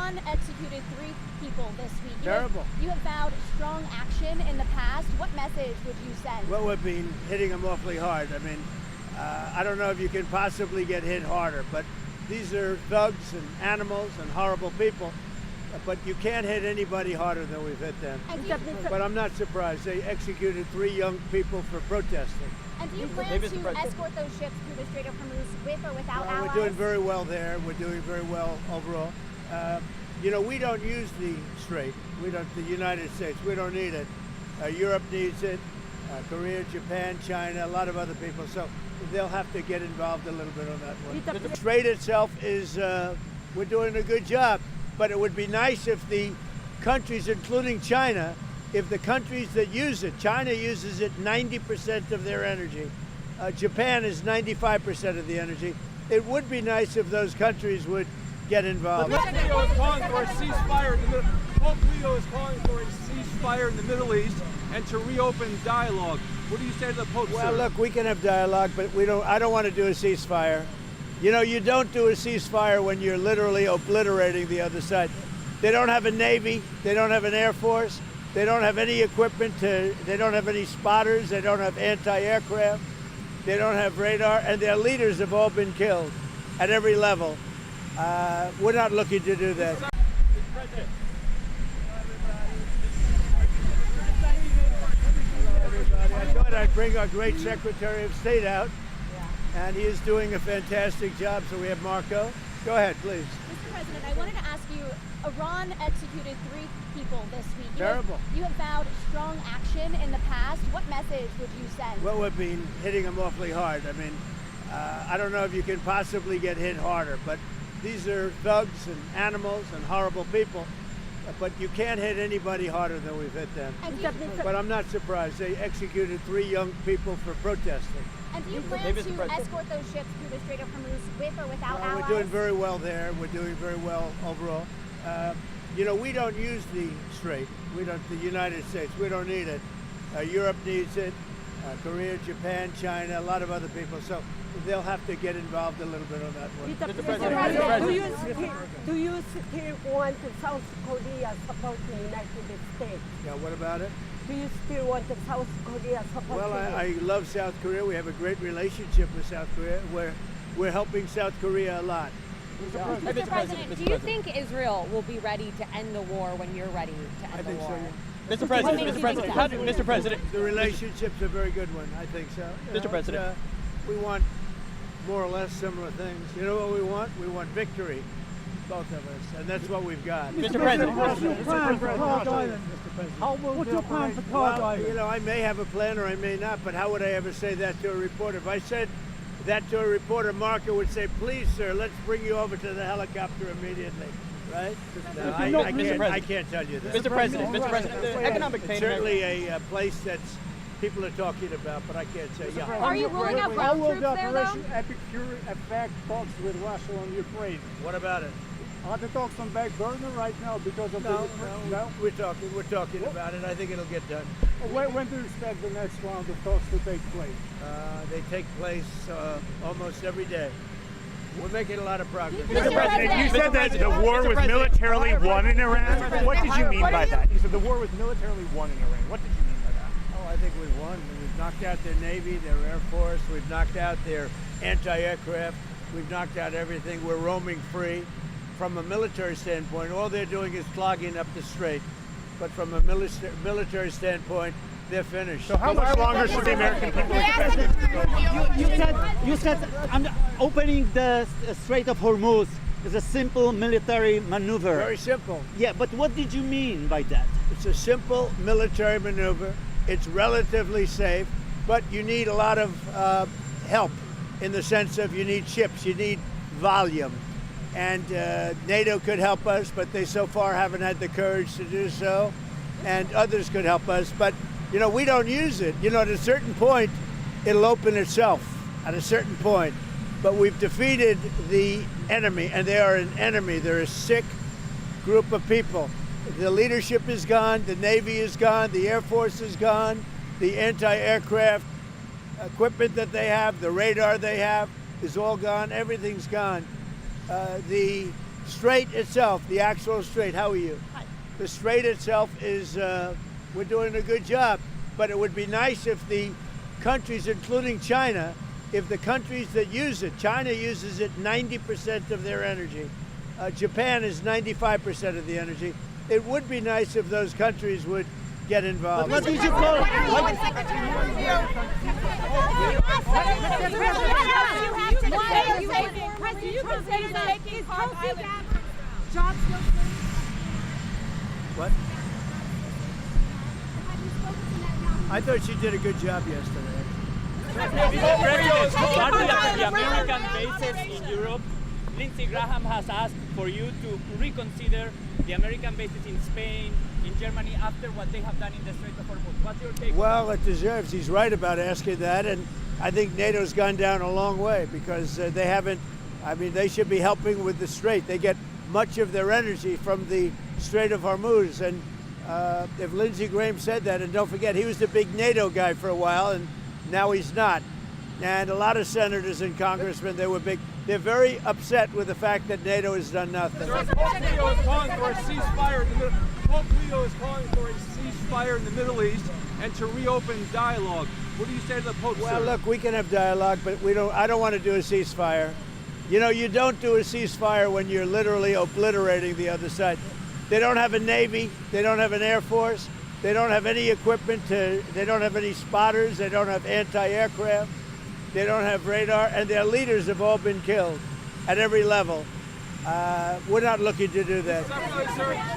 Iran executed 3 people this week. Terrible. You have vowed strong action in the past. What message would you send? Well, we've been hitting them awfully hard. I mean, I don't know if you can possibly get hit harder, but these are thugs and animals and horrible people. But you can't hit anybody harder than we've hit them. But I'm not surprised. They executed 3 young people for protesting. And do you plan to escort those ships through the Strait of Hormuz with or without allies? We're doing very well there. We're doing very well overall. You know, we don't use the strait. We don't. The United States. We don't need it. Europe needs it. Korea, Japan, China, a lot of other people. So they'll have to get involved a little bit on that one. The strait itself is. We're doing a good job, but it would be nice if the countries, including China, if the countries that use it, China uses it 90% of their energy. Japan is 95% of the energy. It would be nice if those countries would get involved. Pope Leo is calling for a ceasefire in the Middle. Pope Leo is calling for a ceasefire in the Middle East and to reopen dialogue. What do you say to the Pope? Well, sir? look, we can have dialogue, but we don't. I don't want to do a ceasefire. You know, you don't do a ceasefire when you're literally obliterating the other side. They don't have a navy. They don't have an air force. They don't have any equipment they don't have any spotters. They don't have anti-aircraft. They don't have radar, and their leaders have all been killed at every level. We're not looking to do that. Everybody. I thought I'd bring our great Secretary of State out, and he is doing a fantastic job. So we have Marco. Go ahead, please. Mr. President, I wanted to ask you, Iran executed 3 people this week. Terrible. You have vowed strong action in the past. What message would you send? Well, we've been hitting them awfully hard. I mean, I don't know if you can possibly get hit harder, but these are thugs and animals and horrible people. But you can't hit anybody harder than we've hit them. But I'm not surprised. They executed 3 young people for protesting. And do you plan to escort those ships through the Strait of Hormuz with or without allies? We're doing very well there. We're doing very well overall. You know, we don't use the strait. We don't. The United States. We don't need it. Europe needs it. Korea, Japan, China, a lot of other people. So they'll have to get involved a little bit on that one. Mr. President, do you still want South Korea support the United States? Yeah. What about it? Do you still want South Korea support? Well, I love South Korea. We have a great relationship with South Korea. We're helping South Korea a lot. Mr. President, do you think Israel will be ready to end the war when you're ready to end the war? I think so. Mr. President, Mr. President, The relationship's a very good one. I think so. Mr. President. We want more or less similar things. You know what we want? We want victory, both of us, and that's what we've got. Mr. President. What's your plan for Cloud Island? Well, you know, I may have a plan or I may not, but how would I ever say that to a reporter? If I said that to a reporter, Marco would say, "Please, sir, let's bring you over to the helicopter immediately." Right? No, I can't tell you that. Mr. President, the economic pain. It's certainly a place that's people are talking about, but I can't say. Yeah. Are you ruling out ground troops there, though? Epic Fury affect talks with Russia on Ukraine? What about it? Are the talks on back burner right now because of No, no? we're talking about it. I think it'll get done. When do you expect the next round of talks to take place? They take place almost every day. We're making a lot of progress. Mr. President, you said that the war was militarily won in Iran. What did you mean by that? You said the war was militarily won in Iran. What did you mean by that? Oh, I think we've won. We've knocked out their Navy, their Air Force. We've knocked out their anti-aircraft. We've knocked out everything. We're roaming free. From a military standpoint, all they're doing is clogging up the strait. But from a military standpoint, they're finished. So how much longer should the American people expect? You said opening the Strait of Hormuz is a simple military maneuver. Very simple. Yeah, but what did you mean by that? It's a simple military maneuver. It's relatively safe, but you need a lot of help in the sense of you need ships, you need volume. And NATO could help us, but they so far haven't had the courage to do so. And others could help us, but you know, we don't use it. You know, at a certain point, it'll open itself at a certain point. But we've defeated the enemy, and they are an enemy. They're a sick group of people. The leadership is gone, the Navy is gone, the Air Force is gone, the anti-aircraft equipment that they have, the radar they have is all gone, everything's gone. The Strait itself, the actual strait, how are you? Hi. The strait itself is, we're doing a good job, but it would be nice if the countries, including China, if the countries that use it, China uses it 90% of their energy. Japan is 95% of the energy. It would be nice if those countries would get involved. What did you call? What? I thought she did a good job yesterday. Mr. President, starting at the American bases in Europe, Lindsey Graham has asked for you to reconsider the American bases in Spain, in Germany, after what they have done in the Strait of Hormuz. What's your take? Well, it deserves. He's right about asking that, and I think NATO's gone down a long way because they haven't. I mean, they should be helping with the Strait. They get much of their energy from the Strait of Hormuz, and if Lindsey Graham said that, and don't forget, he was the big NATO guy for a while, and now he's not. And a lot of senators and congressmen, they're very upset with the fact that NATO has done nothing. Pope Leo is calling for a ceasefire in the Middle. Pope Leo is calling for a ceasefire in the Middle East and to reopen dialogue. What do you say to the Pope? Well, sir? look, we can have dialogue, but I don't want to do a ceasefire. You know, you don't do a ceasefire when you're literally obliterating the other side. They don't have a Navy. They don't have an Air Force. They don't have any equipment they don't have any spotters. They don't have anti-aircraft. They don't have radar, and their leaders have all been killed at every level. We're not looking to do that.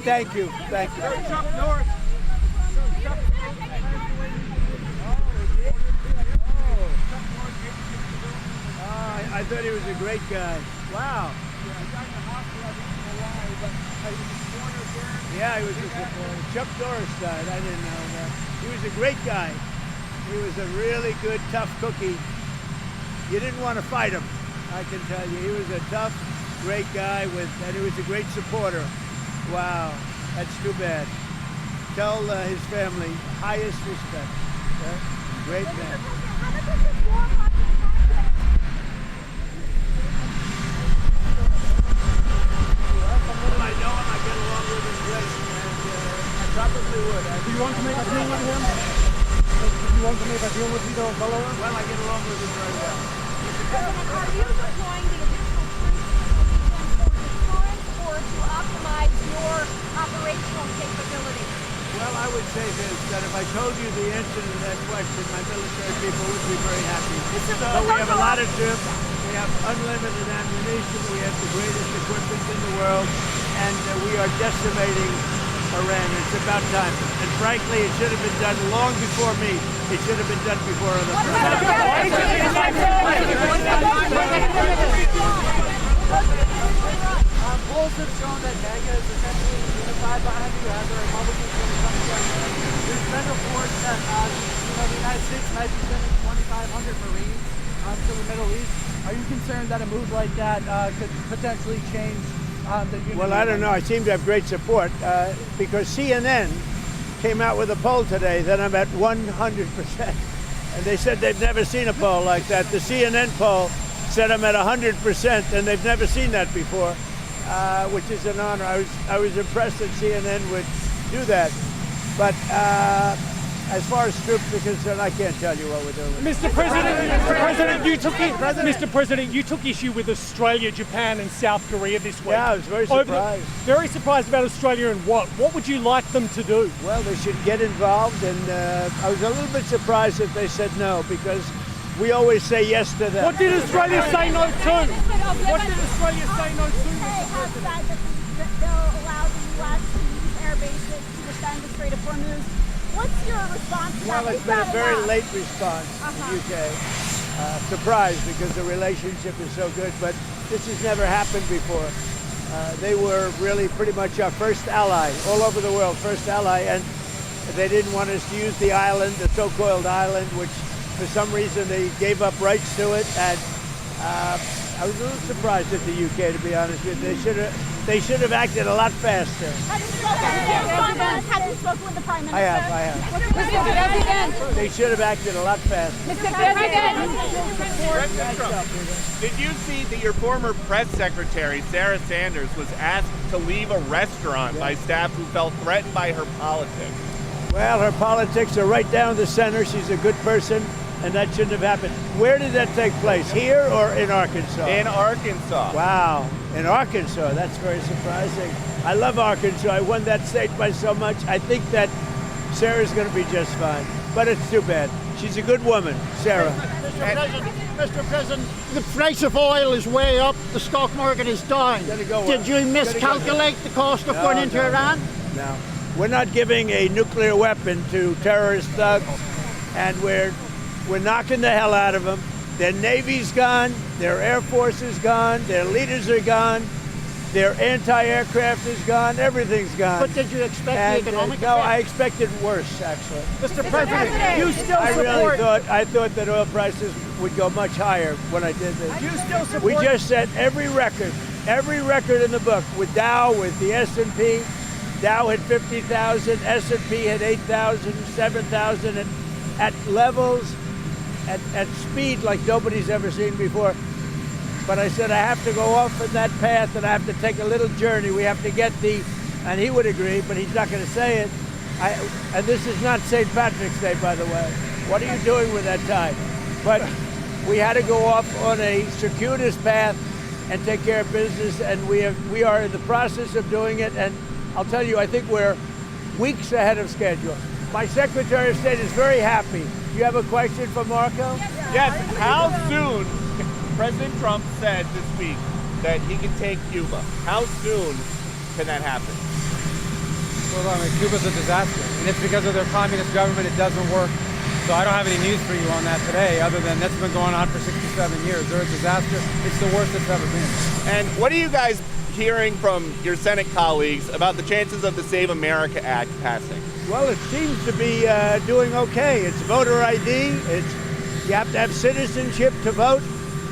Thank you. Thank you. Chuck Norris. I thought he was a great guy. Wow. Yeah, he was a supporter. Chuck Doris died. I didn't know that. He was a great guy. He was a really good, tough cookie. You didn't want to fight him, I can tell you. He was a tough, great guy, and he was a great supporter. Wow, that's too bad. Tell his family highest respect. Great man. I know him. I get along with him great, and I probably would. Do you want to make a deal with him? Do you want to make a deal with Vito Bellow? Well, I get along with him very well. Are you deploying the additional troops for deterrence or to optimize your operational capability? Well, I would say this, that if I told you the answer to that question, my military people would be very happy. So we have a lot of troops, we have unlimited ammunition, we have the greatest equipment in the world, and we are decimating Iran. It's about time. And frankly, it should have been done long before me. It should have been done before other Polls have shown that MAGA is essentially unified behind you as the Republicans when it comes to Iran. There's been reports that the United States might be sending 2,500 Marines to the Middle East. Are you concerned that a move like that could potentially change the unity? Well, I don't know. I seem to have great support because CNN came out with a poll today that I'm at 100%. And they said they've never seen a poll like that. The CNN poll said I'm at 100%, and they've never seen that before, which is an honor. I was impressed that CNN would do that. But as far as troops are concerned, I can't tell you what we're doing. Mr. President, you took issue with Australia, Japan, and South Korea this week. Yeah, I was very surprised. Very surprised about Australia and what? What would you like them to do? Well, they should get involved, and I was a little bit surprised if they said no, because we always say yes to them. What did Australia say no to? What did Australia say no to, Mr. President? That they'll allow the U.S. to use air bases to defend the Strait of Hormuz. What's your response to that? Well, it's been a very late response in the UK. Surprised because the relationship is so good, but this has never happened before. They were really pretty much our first ally, all over the world, first ally, and they didn't want us to use the island, the so-called island, which for some reason they gave up rights to it, and I was a little surprised at the UK, to be honest with you. They should have acted a lot faster. Have you spoken with the Prime Minister? I have. Mr. President. They should have acted a lot faster. Mr. President. Did you see that your former press secretary, Sarah Sanders, was asked to leave a restaurant by staff who felt threatened by her politics? Well, her politics are right down the center. She's a good person, and that shouldn't have happened. Where did that take place, here or in Arkansas? In Arkansas. Wow, in Arkansas. That's very surprising. I love Arkansas. I won that state by so much. I think that Sarah's going to be just fine, but it's too bad. She's a good woman, Sarah. Mr. President, the price of oil is way up. The stock market is down. Did you miscalculate the cost of going into Iran? No. We're not giving a nuclear weapon to terrorist thugs, and we're knocking the hell out of them. Their Navy's gone, their Air Force is gone, their leaders are gone, their anti-aircraft is gone, everything's gone. But did you expect the economic No, effect? I expected worse, actually. Mr. President, you still support... I thought that oil prices would go much higher when I did this. You still support... We just set every record in the book, with Dow, with the S&P. Dow had 50,000, S&P had 8,000, 7,000 at levels, at speed like nobody's ever seen before. But I said I have to go off in that path and I have to take a little journey. We have to get and he would agree, but he's not going to say it. And this is not St. Patrick's Day, by the way. What are you doing with that tie? But we had to go off on a circuitous path and take care of business, and we are in the process of doing it. And I'll tell you, I think we're weeks ahead of schedule. My Secretary of State is very happy. Do you have a question for Marco? Yes. How soon? President Trump said this week that he can take Cuba. How soon can that happen? Well, I mean, Cuba's a disaster, and it's because of their communist government. It doesn't work. So I don't have any news for you on that today, other than that's been going on for 67 years. They're a disaster. It's the worst it's ever been. And what are you guys hearing from your Senate colleagues about the chances of the Save America Act passing? Well, it seems to be doing okay. It's voter ID. You have to have citizenship to vote.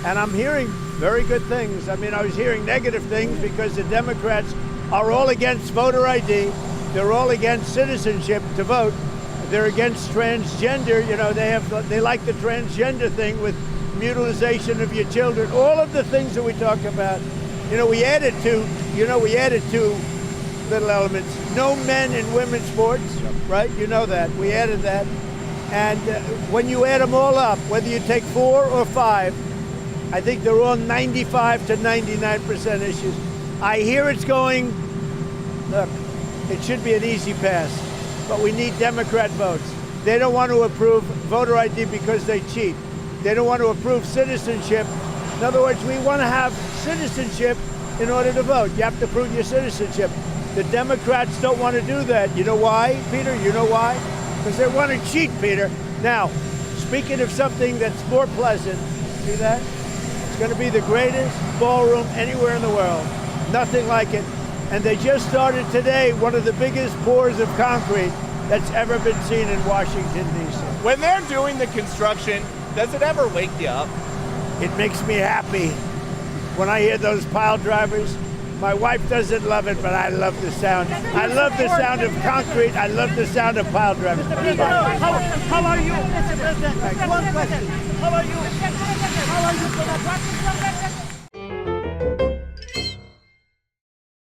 And I'm hearing very good things. I mean, I was hearing negative things because the Democrats are all against voter ID. They're all against citizenship to vote. They're against transgender. You know, they like the transgender thing with mutilization of your children. All of the things that we talk about. You know, we added two little elements. No men in women's sports, right? You know that. We added that. And when you add them all up, whether you take 4 or 5, I think they're all 95 to 99% issues. I hear it's going, look, it should be an easy pass, but we need Democrat votes. They don't want to approve voter ID because they cheat. They don't want to approve citizenship. In other words, we want to have citizenship in order to vote. You have to prove your citizenship. The Democrats don't want to do that. You know why, Peter? You know why? Because they want to cheat, Peter. Now, speaking of something that's more pleasant, see that? It's going to be the greatest ballroom anywhere in the world. Nothing like it. And they just started today one of the biggest pours of concrete that's ever been seen in Washington, D.C. When they're doing the construction, does it ever wake you up? It makes me happy. When I hear those pile drivers, my wife doesn't love it, but I love the sound. I love the sound of concrete. I love the sound of pile drivers. How are you, Mr. President? One question. How are you?